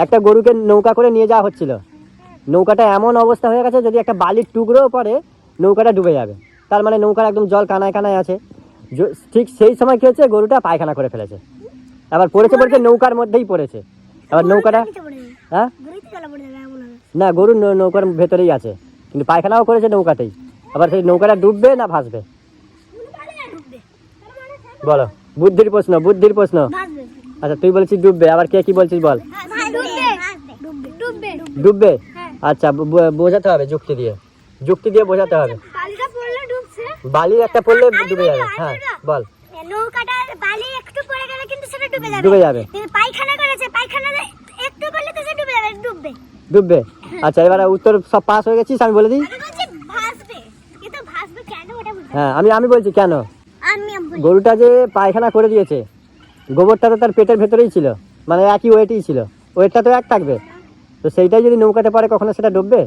একটা গরুকে নৌকা করে নিয়ে যাওয়া হচ্ছিল, নৌকাটা এমন অবস্থা হয়ে গেছে যদি একটা বালির টুকরোও পড়ে নৌকাটা ডুবে যাবে। তার মানে নৌকার একদম জল কানায় কানায় আছে। ঠিক সেই সময় কি হচ্ছে, গরুটা পায়খানা করে ফেলেছে। আবার পড়েছে নৌকার মধ্যেই পড়েছে। আবার নৌকাটা, হ্যাঁ না, গরু নৌকার ভেতরেই আছে, কিন্তু পায়খানাও করেছে নৌকাতেই। আবার সেই নৌকাটা ডুববে না ভাসবে? বলো, বুদ্ধির প্রশ্ন, বুদ্ধির প্রশ্ন। আচ্ছা তুই বলছিস ডুববে, আবার কে কি বলছিস বল? ডুববে। আচ্ছা বোঝাতে হবে যুক্তি দিয়ে, যুক্তি দিয়ে বোঝাতে হবে। বালি একটা পড়লে ডুবে যাবে। হ্যাঁ বল। নৌকাটার বালি একটু পড়ে গেলে কিন্তু সেটা ডুবে যাবে। ডুবে যাবে। পায়খানা করেছে, পায়খানাতে একটু পড়লে তো সেটা ডুবে যাবে, ডুববে। ডুববে। আচ্ছা এবার উত্তর সব পাস হয়ে গেছিস, আমি বলে দিই। আমি বলছি ভাসবে, কিন্তু ভাসবে কেন ওটা বুঝতে। হ্যাঁ আমি বলছি কেন। আমি গরুটা যে পায়খানা করে দিয়েছে, গোবরটা তো তার পেটের ভেতরেই ছিল, মানে একই ওয়েটই ছিল, ওয়েটটা তো এক থাকবে, তো সেইটাই যদি নৌকাতে পারে কখনো সেটা ডুববে?